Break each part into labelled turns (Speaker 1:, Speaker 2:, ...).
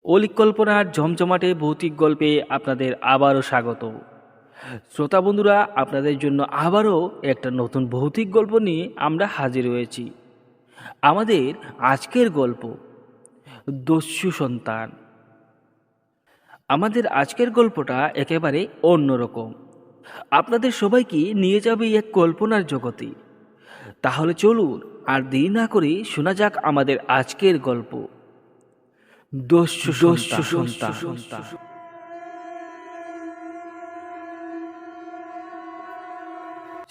Speaker 1: অলিক কল্পনার জমজমাটে ভৌতিক গল্পে আপনাদের আবারও স্বাগত। শ্রোতা বন্ধুরা, আপনাদের জন্য আবারও একটা নতুন ভৌতিক গল্প নিয়ে আমরা হাজির হয়েছি। আমাদের আজকের গল্প দস্যু সন্তান। আমাদের আজকের গল্পটা একেবারে অন্যরকম। আপনাদের সবাইকে নিয়ে যাবে এক কল্পনার জগতে। তাহলে চলুন আর দেরি না করে শোনা যাক আমাদের আজকের গল্প দস্যু সন্তান।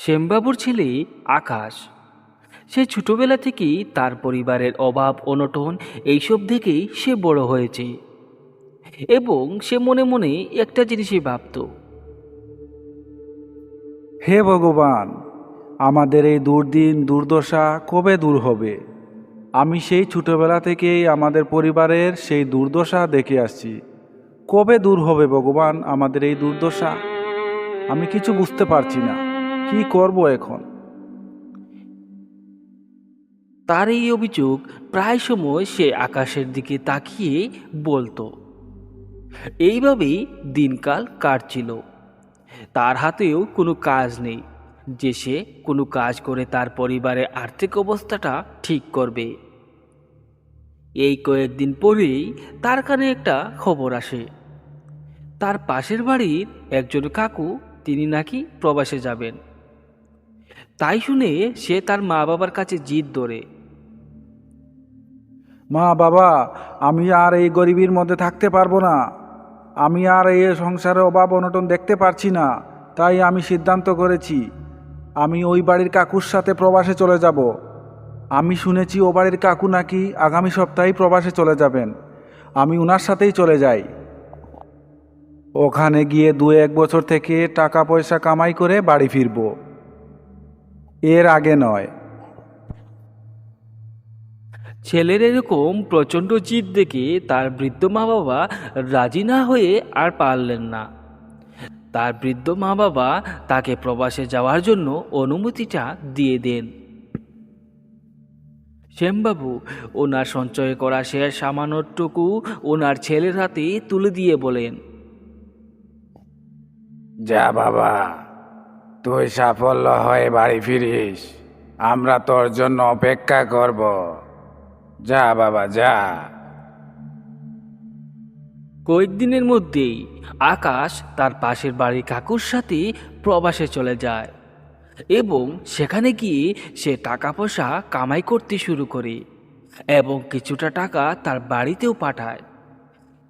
Speaker 1: শ্যামবাবুর ছেলে আকাশ। সে ছোটবেলা থেকেই তার পরিবারের অভাব অনটন এইসব দেখেই সে বড় হয়েছে এবং সে মনে মনে একটা জিনিসই ভাবত।
Speaker 2: হে ভগবান, আমাদের এই দুর্দিন দুর্দশা কবে দূর হবে? আমি সেই ছোটবেলা থেকেই আমাদের পরিবারের সেই দুর্দশা দেখে আসছি। কবে দূর হবে ভগবান আমাদের এই দুর্দশা? আমি কিছু বুঝতে পারছি না, কি করব এখন?
Speaker 1: তার এই অভিযোগ প্রায় সময় সে আকাশের দিকে তাকিয়ে বলতো। এইভাবেই দিনকাল কাটছিল। তার হাতেও কোনো কাজ নেই যে সে কোনো কাজ করে তার পরিবারের আর্থিক অবস্থাটা ঠিক করবে। এই কয়েকদিন পরেই তার কানে একটা খবর আসে। তার পাশের বাড়ির একজন কাকু, তিনি নাকি প্রবাসে যাবেন। তাই শুনে সে তার মা বাবার কাছে জিদ ধরে।
Speaker 2: মা বাবা, আমি আর এই গরিবের মধ্যে থাকতে পারবো না। আমি আর এই সংসারে অভাব অনটন দেখতে পারছি না। তাই আমি সিদ্ধান্ত করেছি, আমি ওই বাড়ির কাকুর সাথে প্রবাসে চলে যাব। আমি শুনেছি ও বাড়ির কাকু নাকি আগামী সপ্তাহেই প্রবাসে চলে যাবেন। আমি ওনার সাথেই চলে যাই। ওখানে গিয়ে 2-1 বছর থেকে টাকা পয়সা কামাই করে বাড়ি ফিরব, এর আগে নয়।
Speaker 1: ছেলের এরকম প্রচণ্ড জিদ দেখে তার বৃদ্ধ মা বাবা রাজি না হয়ে আর পারলেন না। তার বৃদ্ধ মা বাবা তাকে প্রবাসে যাওয়ার জন্য অনুমতিটা দিয়ে দেন। শ্যামবাবু ওনার সঞ্চয় করা শেষ সামান্যটুকু ওনার ছেলের হাতে তুলে দিয়ে বলেন,
Speaker 3: যা বাবা, তুই সাফল্য হয়ে বাড়ি ফিরিস, আমরা তোর জন্য অপেক্ষা করব। যা বাবা যা।
Speaker 1: কয়েকদিনের মধ্যেই আকাশ তার পাশের বাড়ির কাকুর সাথে প্রবাসে চলে যায় এবং সেখানে গিয়ে সে টাকা পয়সা কামাই করতে শুরু করে এবং কিছুটা টাকা তার বাড়িতেও পাঠায়।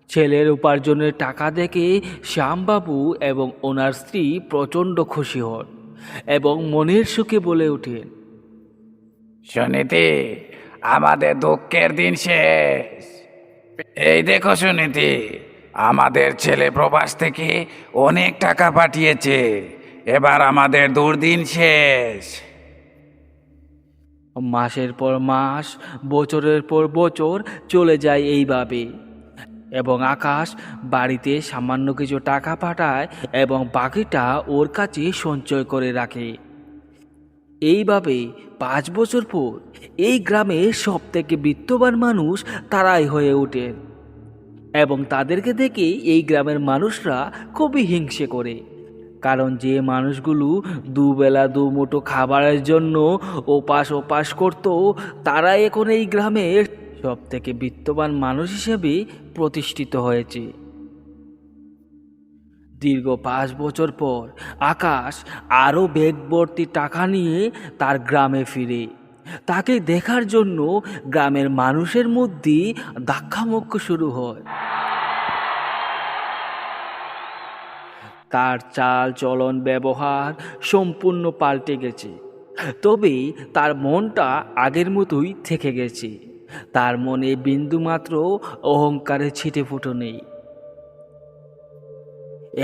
Speaker 1: ছেলের উপার্জনের টাকা দেখে শ্যামবাবু এবং ওনার স্ত্রী প্রচণ্ড খুশি হন এবং মনের সুখে বলে ওঠেন,
Speaker 3: সুনীতি, আমাদের দুঃখের দিন শেষ। এই দেখো সুনীতি, আমাদের ছেলে প্রবাস থেকে অনেক টাকা পাঠিয়েছে। এবার আমাদের দুর্দিন শেষ।
Speaker 1: মাসের পর মাস, বছরের পর বছর চলে যায় এইভাবে এবং আকাশ বাড়িতে সামান্য কিছু টাকা পাঠায় এবং বাকিটা ওর কাছে সঞ্চয় করে রাখে। এইভাবে 5 বছর পর এই গ্রামের সব থেকে বিত্তবান মানুষ তারাই হয়ে ওঠেন এবং তাদেরকে দেখে এই গ্রামের মানুষরা খুবই হিংসে করে। কারণ যে মানুষগুলো দুবেলা দুমুঠো খাবারের জন্য ওপাশ ওপাশ করত, তারা এখন এই গ্রামের সব থেকে বিত্তবান মানুষ হিসেবে প্রতিষ্ঠিত হয়েছে। দীর্ঘ 5 বছর পর আকাশ আরও ব্যাগ ভর্তি টাকা নিয়ে তার গ্রামে ফিরে। তাকে দেখার জন্য গ্রামের মানুষের মধ্যে ধাক্কামুক্কি শুরু হয়। তার চাল চলন ব্যবহার সম্পূর্ণ পাল্টে গেছে, তবে তার মনটা আগের মতোই থেকে গেছে। তার মনে বিন্দুমাত্র অহংকারের ছিটে ফুটো নেই।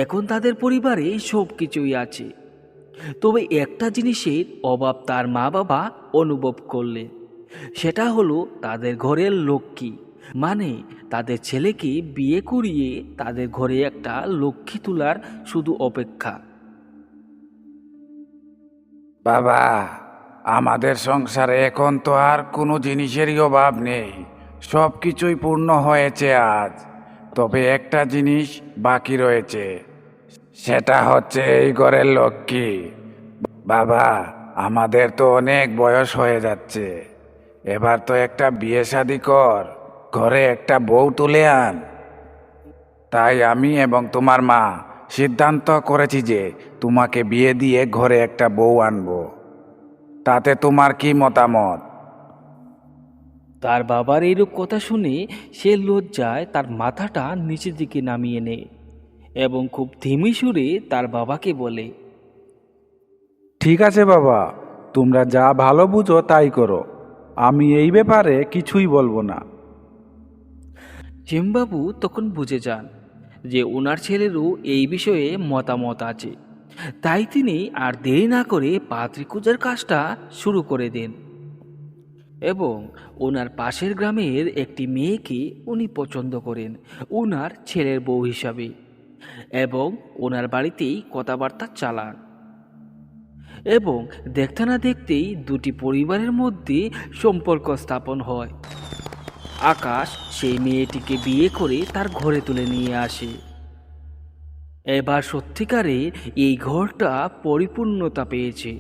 Speaker 1: এখন তাদের পরিবারে সব কিছুই আছে, তবে একটা জিনিসের অভাব তার মা বাবা অনুভব করলেন। সেটা হলো তাদের ঘরের লক্ষ্মী, মানে তাদের ছেলেকে বিয়ে করিয়ে তাদের ঘরে একটা লক্ষ্মী তোলার শুধু অপেক্ষা।
Speaker 3: বাবা, আমাদের সংসারে এখন তো আর কোনো জিনিসেরই অভাব নেই। সব কিছুই পূর্ণ হয়েছে আজ। তবে একটা জিনিস বাকি রয়েছে, সেটা হচ্ছে এই ঘরের লক্ষ্মী। বাবা, আমাদের তো অনেক বয়স হয়ে যাচ্ছে, এবার তো একটা বিয়ে শাদী কর, ঘরে একটা বউ তুলে আন। তাই আমি এবং তোমার মা সিদ্ধান্ত করেছি যে তোমাকে বিয়ে দিয়ে ঘরে একটা বউ আনবো। তাতে তোমার কি মতামত?
Speaker 1: তার বাবার এইরূপ কথা শুনে সে লজ্জায় তার মাথাটা নিচের দিকে নামিয়ে নেয় এবং খুব ধিমি সুরে তার বাবাকে বলে,
Speaker 2: ঠিক আছে বাবা, তোমরা যা ভালো বুঝো তাই করো, আমি এই ব্যাপারে কিছুই বলবো না।
Speaker 1: জিমবাবু তখন বুঝে যান যে ওনার ছেলেরও এই বিষয়ে মতামত আছে, তাই তিনি আর দেরি না করে পাত্রী খোঁজার কাজটা শুরু করে দেন এবং ওনার পাশের গ্রামের একটি মেয়েকে উনি পছন্দ করেন ওনার ছেলের বউ হিসাবে এবং ওনার বাড়িতেই কথাবার্তা চালান এবং দেখতে না দেখতেই দুটি পরিবারের মধ্যে সম্পর্ক স্থাপন হয়। আকাশ সেই মেয়েটিকে বিয়ে করে তার ঘরে তুলে নিয়ে আসে। এবার সত্যিকারের এই ঘরটা পরিপূর্ণতা পেয়েছে,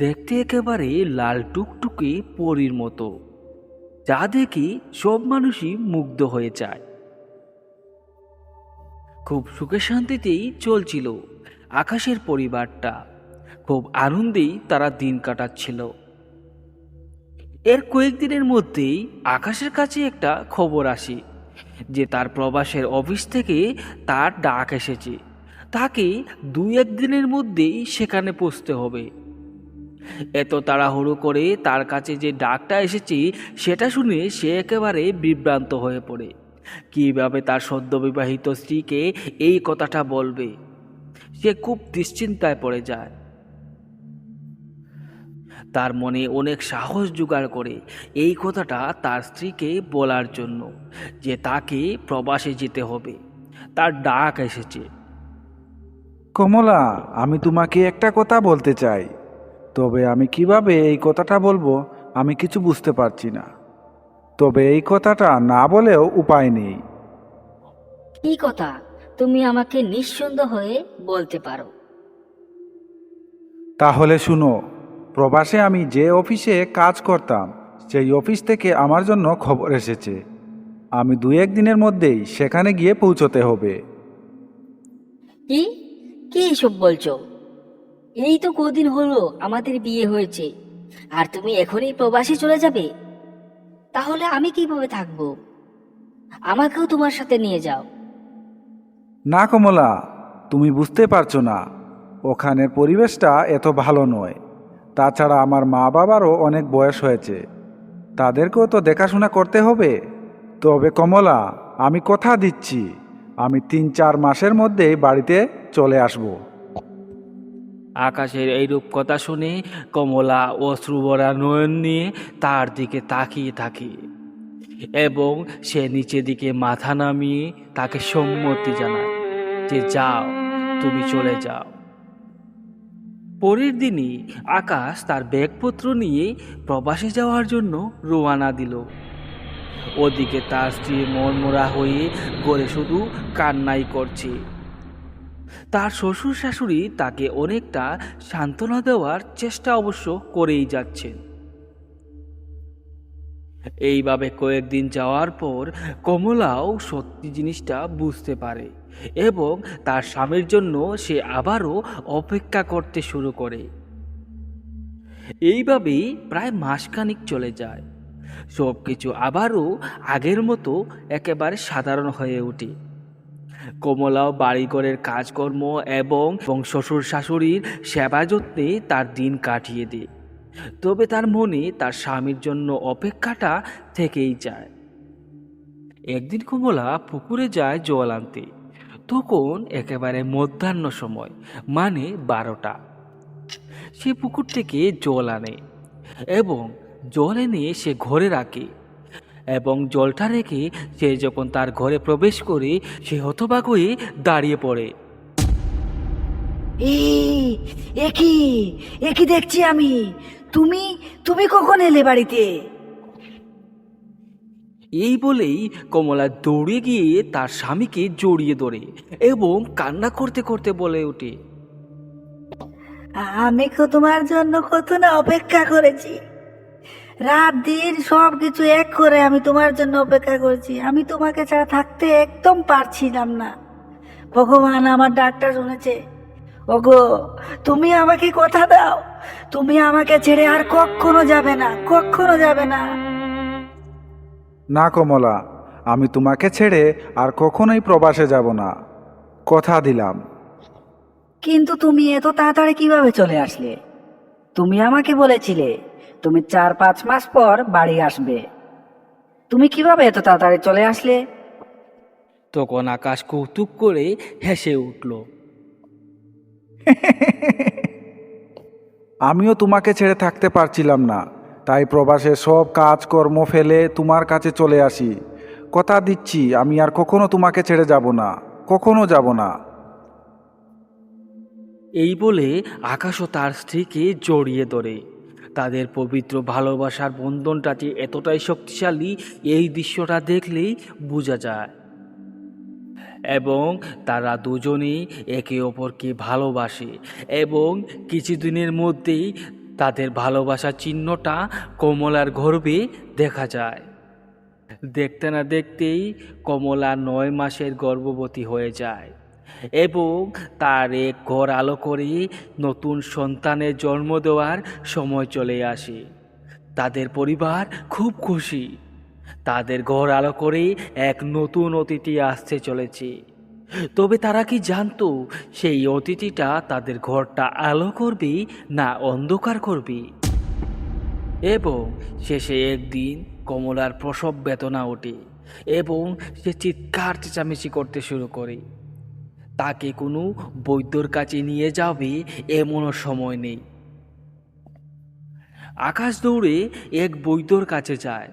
Speaker 1: দেখতে একেবারে লাল টুকটুকে পরীর মতো, যা দেখে সব মানুষই মুগ্ধ হয়ে যায়। খুব সুখে শান্তিতেই চলছিল আকাশের পরিবারটা, খুব আনন্দেই তারা দিন কাটাচ্ছিল। এর কয়েকদিনের মধ্যেই আকাশের কাছে একটা খবর আসে যে তার প্রবাসের অফিস থেকে তার ডাক এসেছে, তাকে 2-1 দিনের মধ্যেই সেখানে পৌঁছতে হবে। এত তাড়াহুড়ো করে তার কাছে যে ডাকটা এসেছে সেটা শুনে সে একেবারে বিভ্রান্ত হয়ে পড়ে। কিভাবে তার সদ্যবিবাহিত স্ত্রীকে এই কথাটা বলবে, সে খুব দুশ্চিন্তায় পড়ে যায়। তার মনে অনেক সাহস জোগাড় করে এই কথাটা তার স্ত্রীকে বলার জন্য যে তাকে প্রবাসে যেতে হবে, তার ডাক এসেছে।
Speaker 2: কমলা, আমি তোমাকে একটা কথা বলতে চাই, তবে আমি কিভাবে এই কথাটা বলবো আমি কিছু বুঝতে পারছি না। তবে এই কথাটা না বলেও উপায় নেই।
Speaker 4: কি কথা তুমি আমাকে নিঃসন্দেহ হয়ে বলতে পারো।
Speaker 2: তাহলে শুনো, প্রবাসে আমি যে অফিসে কাজ করতাম সেই অফিস থেকে আমার জন্য খবর এসেছে আমি 2-1 দিনের মধ্যেই সেখানে গিয়ে পৌঁছতে হবে।
Speaker 4: কি কি এসব বলছো? এই তো কদিন হলো আমাদের বিয়ে হয়েছে, আর তুমি এখনই প্রবাসে চলে যাবে? তাহলে আমি কিভাবে থাকবো? আমাকেও তোমার সাথে নিয়ে যাও।
Speaker 2: না কমলা, তুমি বুঝতে পারছো না, ওখানের পরিবেশটা এত ভালো নয়। তাছাড়া আমার মা বাবারও অনেক বয়স হয়েছে, তাদেরকেও তো দেখাশোনা করতে হবে। তবে কমলা, আমি কথা দিচ্ছি, আমি 3-4 মাসের মধ্যেই বাড়িতে চলে আসব।
Speaker 1: আকাশের এইরূপ কথা শুনে কমলা অশ্রুভরা নয়ন নিয়ে তার দিকে তাকিয়ে থাকে এবং সে নিচের দিকে মাথা নামিয়ে তাকে সম্মতি জানায় যে যাও, তুমি চলে যাও। পরের দিনই আকাশ তার ব্যাগপত্র নিয়ে প্রবাসে যাওয়ার জন্য রওনা দিল। ওদিকে তার স্ত্রী মনমরা হয়ে ঘরে শুধু কান্নাই করছে। তার শ্বশুর শাশুড়ি তাকে অনেকটা সান্ত্বনা দেওয়ার চেষ্টা অবশ্য করেই যাচ্ছেন। এইভাবে কয়েকদিন যাওয়ার পর কমলাও সত্যি জিনিসটা বুঝতে পারে এবং তার স্বামীর জন্য সে আবারও অপেক্ষা করতে শুরু করে। এইভাবেই প্রায় মাসখানিক চলে যায়। সব কিছু আবারও আগের মতো একেবারে সাধারণ হয়ে ওঠে। কমলাও বাড়িঘরের কাজকর্ম এবং শ্বশুর শাশুড়ির সেবা যত্নে তার দিন কাটিয়ে দেয়। তবে তার মনে তার স্বামীর জন্য অপেক্ষাটা থেকেই যায়। একদিন কমলা পুকুরে যায় জল আনতে। তখন একেবারে মধ্যাহ্ন সময়, মানে 12টা। সে পুকুর থেকে জল আনে এবং জল এনে সে ঘরে রাখে এবং জলটা রেখে সে যখন তার ঘরে প্রবেশ করে সে হতবাক হয়ে দাঁড়িয়ে পড়ে।
Speaker 5: একই একই দেখছি আমি। তুমি তুমি কখন এলে বাড়িতে?
Speaker 1: এই বলেই কমলা দৌড়ে গিয়ে তার স্বামীকে জড়িয়ে ধরে এবং কান্না করতে করতে বলে ওঠে,
Speaker 5: আমি তোমার জন্য কত না অপেক্ষা করেছি, রাত দিন সব কিছু এক করে আমি তোমার জন্য অপেক্ষা করেছি। আমি তোমাকে ছাড়া থাকতে একদম পারছিলাম না। ভগবান আমার ডাকটা শুনেছে। ওগো, তুমি আমাকে কথা দাও, তুমি আমাকে ছেড়ে আর কখনো যাবে না, কখনো যাবে না।
Speaker 2: না কমলা, আমি তোমাকে ছেড়ে আর কখনোই প্রবাসে যাব না, কথা দিলাম।
Speaker 5: কিন্তু তুমি এত তাড়াতাড়ি কিভাবে চলে আসলে? তুমি আমাকে বলেছিলে তুমি 4-5 মাস পর বাড়ি আসবে। তুমি কিভাবে এত তাড়াতাড়ি চলে আসলে?
Speaker 1: তখন আকাশ কৌতুক করে হেসে উঠল।
Speaker 2: আমিও তোমাকে ছেড়ে থাকতে পারছিলাম না, তাই প্রবাসে সব কাজকর্ম ফেলে তোমার কাছে চলে আসি। কথা দিচ্ছি আমি আর কখনো তোমাকে ছেড়ে যাব না, কখনো যাব না।
Speaker 1: এই বলে আকাশও তার স্ত্রীকে জড়িয়ে ধরে। তাদের পবিত্র ভালোবাসার বন্ধনটা যে এতটাই শক্তিশালী, এই দৃশ্যটা দেখলেই বোঝা যায়। এবং তারা দুজনেই একে অপরকে ভালোবাসে এবং কিছুদিনের মধ্যেই তাদের ভালোবাসার চিহ্নটা কমলার গর্ভে দেখা যায়। দেখতে না দেখতেই কমলা 9 মাসের গর্ভবতী হয়ে যায় এবং তার এক ঘর আলো করে নতুন সন্তানের জন্ম দেওয়ার সময় চলে আসে। তাদের পরিবার খুব খুশি। তাদের ঘর আলো করে এক নতুন অতিথি আসতে চলেছে। তবে তারা কি জানতো সেই অতিথিটা তাদের ঘরটা আলো করবে না অন্ধকার করবে? এবং শেষে একদিন কমলার প্রসব বেদনা ওঠে এবং সে চিৎকার চেঁচামেচি করতে শুরু করে। তাকে কোনো বৈদ্যর কাছে নিয়ে যাবে এমনও সময় নেই। আকাশ দৌড়ে এক বৈদ্যর কাছে যায়,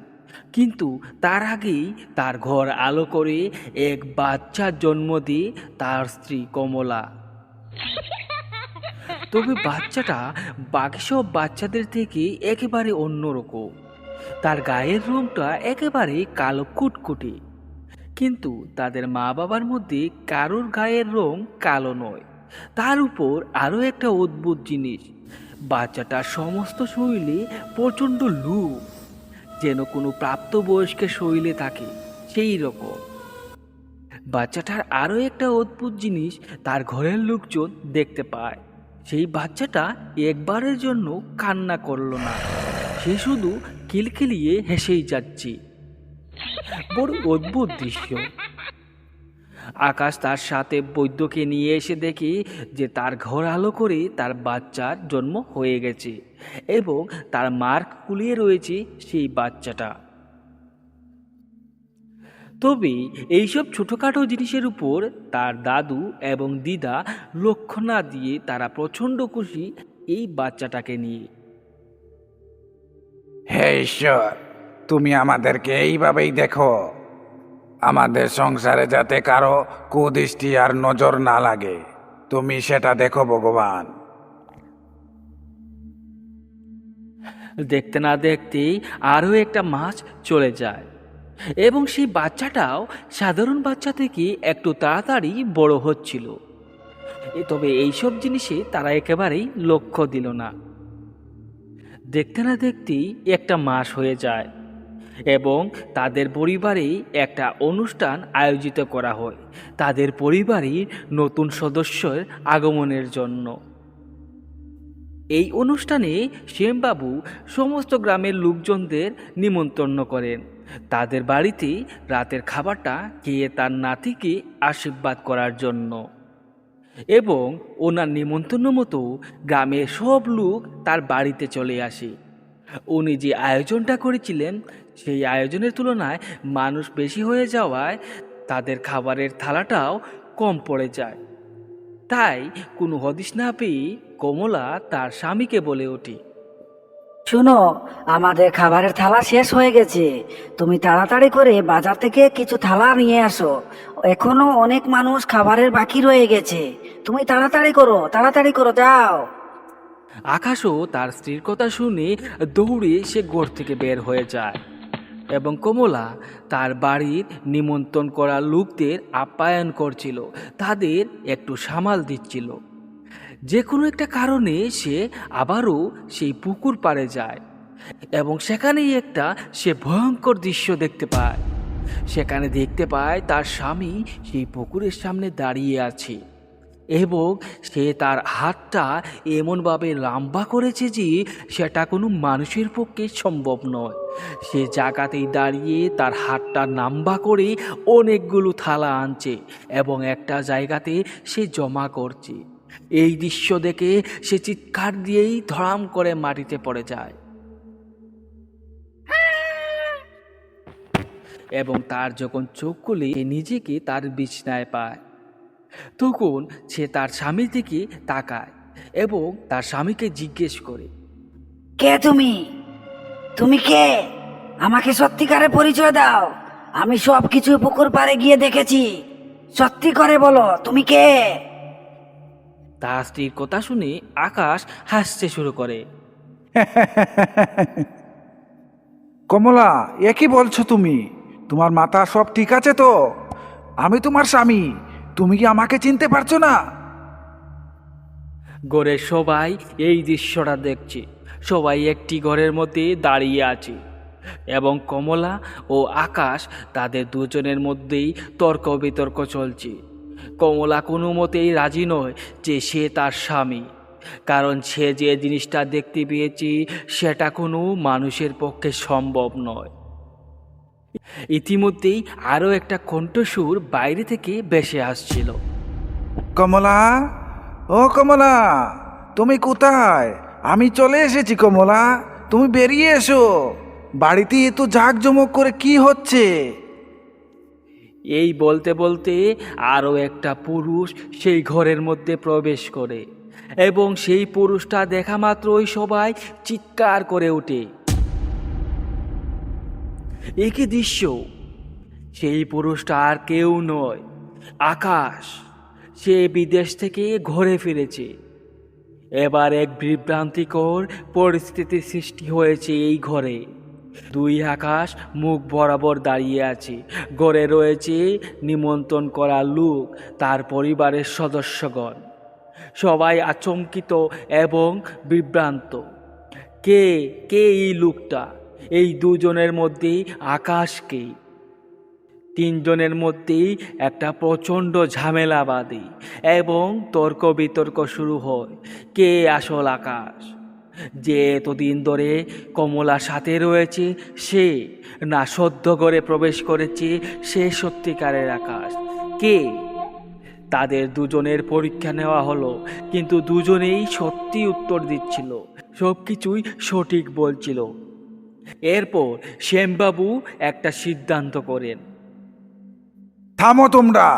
Speaker 1: কিন্তু তার আগেই তার ঘর আলো করে এক বাচ্চার জন্ম দিয়ে তার স্ত্রী কমলা। তবে বাচ্চাটা বাকি সব বাচ্চাদের থেকে একেবারে অন্যরকম। তার গায়ের রংটা একেবারে কালো কুটকুটে, কিন্তু তাদের মা বাবার মধ্যে কারোর গায়ের রং কালো নয়। তার উপর আরও একটা অদ্ভুত জিনিস, বাচ্চাটার সমস্ত শরীরে প্রচণ্ড লুক, যেন কোনো প্রাপ্তবয়স্কের শরীরে থাকে সেই রকম। বাচ্চাটার আরও একটা অদ্ভুত জিনিস তার ঘরের লোকজন দেখতে পায়। সেই বাচ্চাটা একবারের জন্য কান্না করল না, সে শুধু কিলকিলিয়ে হেসেই যাচ্ছে। বড় অদ্ভুত দৃশ্য। আকাশ তার সাথে বৈদ্যকে নিয়ে এসে দেখে যে তার ঘর আলো করে তার বাচ্চার জন্ম হয়ে গেছে এবং তার মার কুলিয়ে রয়েছে সেই বাচ্চাটা। তবে এইসব ছোটোখাটো জিনিসের উপর তার দাদু এবং দিদা লক্ষ্য না দিয়ে তারা প্রচণ্ড খুশি এই বাচ্চাটাকে নিয়ে।
Speaker 3: হে ঈশ্বর, তুমি আমাদেরকে এইভাবেই দেখো, আমাদের সংসারে যাতে কারো কুদৃষ্টি আর নজর না লাগে, তুমি সেটা দেখো ভগবান।
Speaker 1: দেখতে না দেখতেই আরও একটা মাস চলে যায় এবং সেই বাচ্চাটাও সাধারণ বাচ্চা থেকে একটু তাড়াতাড়ি বড় হচ্ছিল। তবে এইসব জিনিসে তারা একেবারেই লক্ষ্য দিল না। দেখতে না দেখতেই একটা মাস হয়ে যায় এবং তাদের পরিবারে একটা অনুষ্ঠান আয়োজিত করা হয় তাদের পরিবারের নতুন সদস্যের আগমনের জন্য। এই অনুষ্ঠানে শ্যামবাবু সমস্ত গ্রামের লোকজনদের নিমন্ত্রণ করেন তাদের বাড়িতে রাতের খাবারটা খেয়ে তার নাতিকে আশীর্বাদ করার জন্য। এবং ওনার নিমন্ত্রণ মতো গ্রামের সব লোক তার বাড়িতে চলে আসে। উনি যে আয়োজনটা করেছিলেন সেই আয়োজনের তুলনায় মানুষ বেশি হয়ে যাওয়ায় তাদের খাবারের থালাটাও কম পড়ে যায়। তাই কোনো হদিস না পেয়ে কমলা তার স্বামীকে বলে ওঠে,
Speaker 5: শুনো, আমাদের খাবারের থালা শেষ হয়ে গেছে, তুমি তাড়াতাড়ি করে বাজার থেকে কিছু থালা নিয়ে আসো। এখনো অনেক মানুষ খাবারের বাকি রয়ে গেছে, তুমি তাড়াতাড়ি করো, যাও।
Speaker 1: আকাশও তার স্ত্রীর কথা শুনে দৌড়ে সে ঘর থেকে বের হয়ে যায়। এবং কমলা তার বাড়ির নিমন্ত্রণ করা লোকদের আপ্যায়ন করছিল, তাদের একটু সামাল দিচ্ছিল। যে কোনো একটা কারণে সে আবারও সেই পুকুর পাড়ে যায় এবং সেখানেই একটা সে ভয়ঙ্কর দৃশ্য দেখতে পায়। সেখানে দেখতে পায় তার স্বামী সেই পুকুরের সামনে দাঁড়িয়ে আছে এবং সে তার হাতটা এমনভাবে লম্বা করেছে যে সেটা কোনো মানুষের পক্ষে সম্ভব নয়। সে জায়গাতেই দাঁড়িয়ে তার হাতটা লম্বা করে অনেকগুলো থালা আনছে এবং একটা জায়গাতে সে জমা করছে। এই দৃশ্য দেখে সে চিৎকার দিয়েই ধড়াম করে মাটিতে পড়ে যায় এবং তার যখন চোখ খুলে সে নিজেকে তার বিছানায় পায়, তখন সে তার স্বামীর দিকে তাকায় এবং তার স্বামীকে জিজ্ঞেস করে,
Speaker 5: কে তুমি? তুমি কে? আমাকে সত্যিকারের পরিচয় দাও। আমি সব কিছু পুকুর পাড়ে গিয়ে দেখেছি। সত্যি করে বলো, তুমি কে?
Speaker 1: তার স্ত্রীর কথা শুনে আকাশ হাসতে শুরু করে।
Speaker 2: কমলা, এ কি বলছো তুমি? তোমার মাথা সব ঠিক আছে তো? আমি তোমার স্বামী। তুমি কি আমাকে চিনতে পারছো না?
Speaker 1: ঘরের সবাই এই দৃশ্যটা দেখছে। সবাই একটি ঘরের মধ্যে দাঁড়িয়ে আছে এবং কমলা ও আকাশ তাদের দুজনের মধ্যেই তর্ক বিতর্ক চলছে। কমলা কোনো মতেই রাজি নয় যে সে তার স্বামী, কারণ সে যে জিনিসটা দেখতে পেয়েছে সেটা কোনো মানুষের পক্ষে সম্ভব নয়। ইতিমধ্যেই আরও একটা কণ্ঠস্বর বাইরে থেকে ভেসে আসছিল।
Speaker 2: কমলা, ও কমলা, তুমি কোথায়? আমি চলে এসেছি কমলা, তুমি বেরিয়ে এসো। বাড়িতে এত জাঁকজমক করে কি হচ্ছে?
Speaker 1: এই বলতে বলতে আরও একটা পুরুষ সেই ঘরের মধ্যে প্রবেশ করে এবং সেই পুরুষটা দেখা মাত্রই সবাই চিৎকার করে ওঠে। একই দৃশ্য, সেই পুরুষটা আর কেউ নয়, আকাশ। সে বিদেশ থেকে ঘরে ফিরেছে। এবার এক বিভ্রান্তিকর পরিস্থিতির সৃষ্টি হয়েছে এই ঘরে। দুই আকাশ মুখ বরাবর দাঁড়িয়ে আছে। ঘরে রয়েছে নিমন্ত্রণ করা লোক, তার পরিবারের সদস্যগণ। সবাই আচমকিত এবং বিভ্রান্ত। কে কে এই লোকটা? এই দুজনের মধ্যেই আকাশকে। তিনজনের মধ্যেই একটা প্রচণ্ড ঝামেলা বাঁধে এবং তর্ক বিতর্ক শুরু হয়। কে আসল আকাশ? যে এতদিন ধরে কমলার সাথে রয়েছে সে, না সদ্য ঘরে প্রবেশ করেছে সে সত্যিকারের আকাশ? কে? তাদের দুজনের পরীক্ষা নেওয়া হলো, কিন্তু দুজনেই সত্যি উত্তর দিচ্ছিল, সব কিছুই সঠিক বলছিল। এরপর শ্যামবাবু একটা সিদ্ধান্ত করেন।
Speaker 2: থামো তোমরা।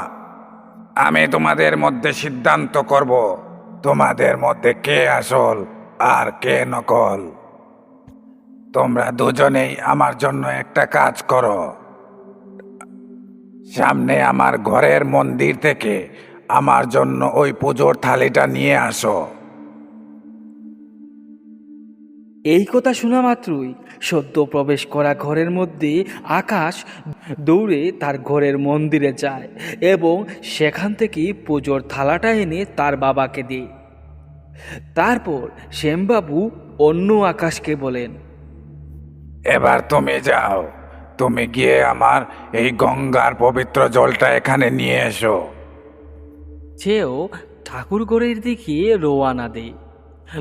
Speaker 3: আমি তোমাদের মধ্যে সিদ্ধান্ত করব তোমাদের মধ্যে কে আসল আর কে নকল। তোমরা দুজনেই আমার জন্য একটা কাজ করো। সামনে আমার ঘরের মন্দির থেকে আমার জন্য ওই পুজোর থালিটা নিয়ে আসো।
Speaker 1: এই কথা শোনা মাত্রই সদ্য প্রবেশ করা ঘরের মধ্যে আকাশ দৌড়ে তার ঘরের মন্দিরে যায় এবং সেখান থেকে পুজোর থালাটা এনে তার বাবাকে দেয়। তারপর শ্যামবাবু অন্য আকাশকে বলেন,
Speaker 3: এবার তুমি যাও, তুমি গিয়ে আমার এই গঙ্গার পবিত্র জলটা এখানে নিয়ে এসো।
Speaker 1: সেও ঠাকুরঘরের দিকে রওনা দেয়।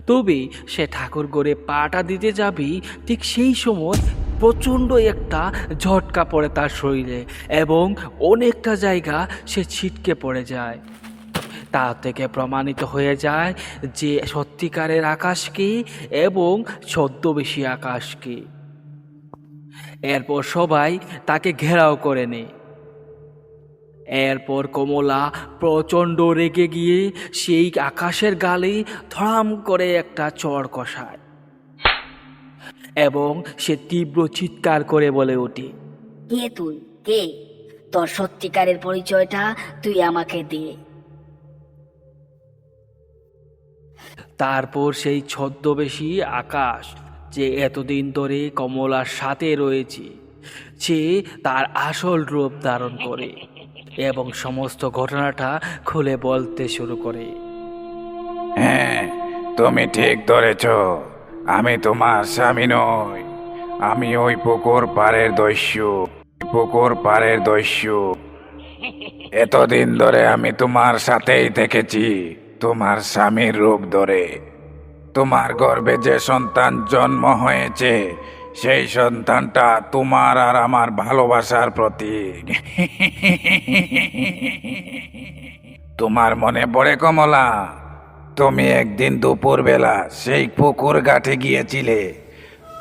Speaker 1: তবে সে ঠাকুরঘরে পাটা দিতে যাবে, ঠিক সেই সময় প্রচণ্ড একটা ঝটকা পড়ে তার শরীরে এবং অনেকটা জায়গা সে ছিটকে পড়ে যায়। তা থেকে প্রমাণিত হয়ে যায় যে সত্যিকারের আকাশকে এবং ছদ্মবেশী আকাশকে। এরপর সবাই তাকে ঘেরাও করে নেয়। এরপর কমলা প্রচণ্ড রেগে গিয়ে সেই আকাশের গালে ধড়াম করে একটা চড় কষায় এবং সে তীব্র চিৎকার করে বলে ওঠে,
Speaker 4: কে তুই? কে? তোর সত্যিকারের পরিচয়টা তুই আমাকে দে।
Speaker 1: তারপর সেই ছদ্মবেশী আকাশ, যে এতদিন ধরে কমলার সাথে রয়েছে, সে তার আসল রূপ ধারণ করে এবং সমস্ত ঘটনাটা খুলে বলতে শুরু করে।
Speaker 3: হ্যাঁ, তুমি ঠিক ধরেছ। আমি তোমার স্বামী নই, আমি ওই পুকুর পাড়ের দস্যু। পুকুর পাড়ের দস্যু। এতদিন ধরে আমি তোমার সাথেই থেকেছি, তোমার স্বামীর রূপ ধরে। তোমার গর্ভে যে সন্তান জন্ম হয়েছে, সেই সন্তানটা তোমার আর আমার ভালোবাসার প্রতীক। তোমার মনে পড়ে কমলা, তুমি একদিন দুপুরবেলা সেই পুকুর ঘাটে গিয়েছিলে।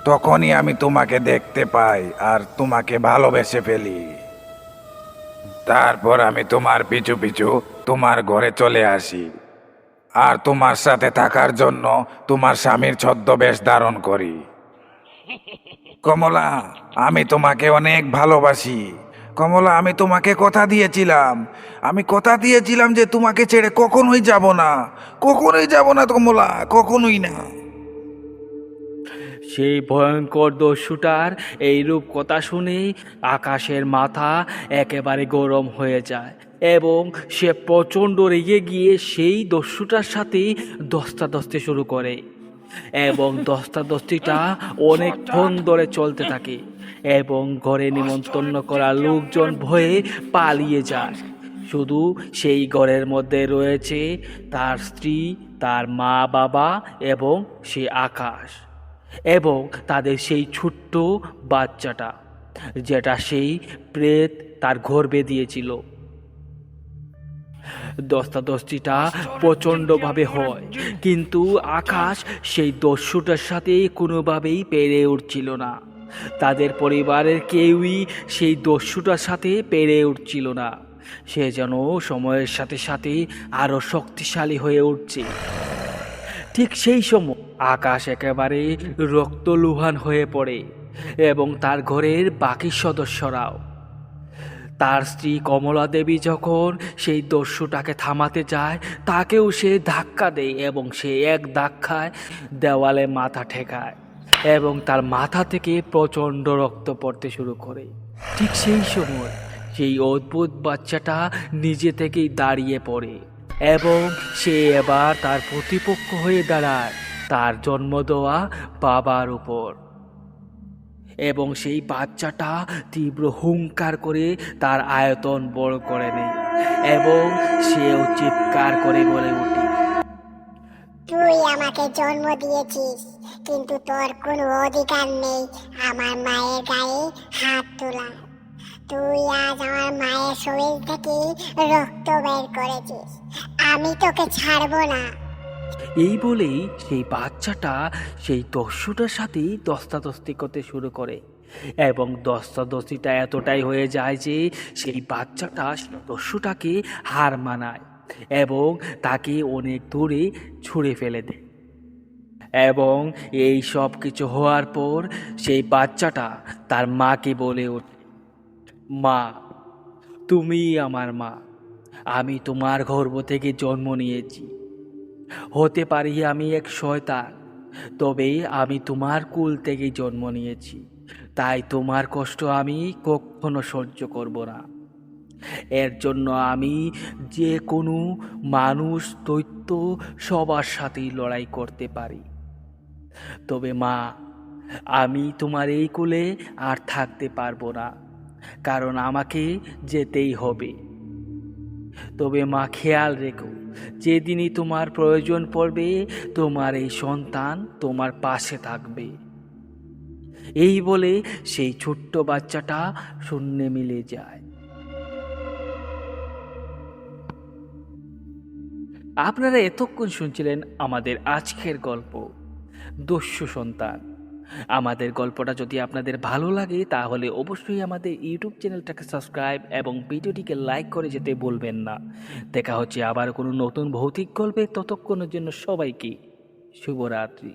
Speaker 3: তখনই আমি তোমাকে দেখতে পাই আর তোমাকে ভালোবেসে ফেলি। তারপর আমি তোমার পিছু পিছু তোমার ঘরে চলে আসি আর তোমার সাথে থাকার জন্য তোমার স্বামীর ছদ্মবেশ ধারণ করি। কমলা, আমি তোমাকে অনেক ভালোবাসি। কমলা, আমি তোমাকে কথা দিয়েছিলাম, আমি কথা দিয়েছিলাম যে তোমাকে ছেড়ে কখনোই যাব না, কখনোই যাব না কমলা, কখনোই না।
Speaker 1: সেই ভয়ঙ্কর দস্যুটার এই রূপ কথা শুনে আকাশের মাথা একেবারে গরম হয়ে যায় এবং সে প্রচণ্ড রেগে গিয়ে সেই দস্যুটার সাথে ধস্তাধস্তি শুরু করে এবং ধস্তাধস্তিটা অনেকক্ষণ ধরে চলতে থাকে এবং ঘরে নিমন্ত্রণ করা লোকজন ভয়ে পালিয়ে যায়। শুধু সেই ঘরের মধ্যে রয়েছে তার স্ত্রী, তার মা বাবা এবং সে আকাশ এবং তাদের সেই ছোট্ট বাচ্চাটা, যেটা সেই প্রেত তার গর্ভে দিয়েছিল। ধস্তাধস্তিটা প্রচণ্ডভাবে হয়, কিন্তু আকাশ সেই দস্যুটার সাথে কোনোভাবেই পেরে উঠছিল না। তাদের পরিবারের কেউই সেই দস্যুটার সাথে পেরে উঠছিল না। সে যেন সময়ের সাথে সাথে আরো শক্তিশালী হয়ে উঠছে। ঠিক সেই সময় আকাশ একেবারে রক্তলুহান হয়ে পড়ে এবং তার ঘরের বাকি সদস্যরাও। তার স্ত্রী কমলা দেবী যখন সেই দস্যুটাকে থামাতে যায়, তাকেও সে ধাক্কা দেয় এবং সে এক ধাক্কায় দেওয়ালে মাথা ঠেকায় এবং তার মাথা থেকে প্রচণ্ড রক্ত পড়তে শুরু করে। ঠিক সেই সময় সেই অদ্ভুত বাচ্চাটা নিজে থেকেই দাঁড়িয়ে পড়ে এবং সে এবার তার প্রতিপক্ষ হয়ে দাঁড়ায় তার জন্ম দেওয়া বাবার উপর। এবং সেই বাচ্চাটা তীব্র হুঙ্কার করে তার আয়তন বড় করে নেয় এবং সেও চিৎকার করে বলে ওঠে,
Speaker 6: তুই আমাকে জন্ম দিয়েছিস, কিন্তু তোর কোনো অধিকার নেই আমার মায়ের গায়ে হাত তোলার। তুই আজ আমার মায়ের শরীর থেকে রক্ত বের করেছিস, আমি তোকে ছাড়বো না।
Speaker 1: এই বলেই সেই বাচ্চাটা সেই দস্যুটার সাথেই ধস্তাধস্তি করতে শুরু করে এবং ধস্তাধস্তিটা এতটাই হয়ে যায় যে সেই বাচ্চাটা দস্যুটাকে হার মানায় এবং তাকে অনেক দূরে ছুঁড়ে ফেলে দেয়। এবং এই সব কিছু হওয়ার পর সেই বাচ্চাটা তার মাকে বলে ওঠে, মা, তুমি আমার মা, আমি তোমার গর্ভ থেকে জন্ম নিয়েছি। হতে পারি আমি এক শয়তান, তবে আমি তোমার কুল থেকে জন্ম নিয়েছি, তাই তোমার কষ্ট আমি কখনো সহ্য করব না। এর জন্য আমি যে কোনো মানুষ, দৈত্য সবার সাথেই লড়াই করতে পারি। তবে মা, আমি তোমার এই কুলে আর থাকতে পারবো না, কারণ আমাকে যেতেই হবে। তবে মা, খেয়াল রেখো, যেদিনই তোমার প্রয়োজন পড়বে তোমার এই সন্তান তোমার পাশে থাকবে। এই বলে সেই ছোট্ট বাচ্চাটা শূন্যে মিলে যায়। আপনারা এতক্ষণ শুনছিলেন আমাদের আজকের গল্প দস্যু সন্তান। আমাদের গল্পটা যদি আপনাদের ভালো লাগে তাহলে অবশ্যই আমাদের ইউটিউব চ্যানেলটাকে সাবস্ক্রাইব এবং ভিডিওটিকে লাইক করে যেতে ভুলবেন না। দেখা হচ্ছে আবার কোনো নতুন ভৌতিক গল্পে। ততক্ষণের জন্য সবাইকে শুভরাত্রি।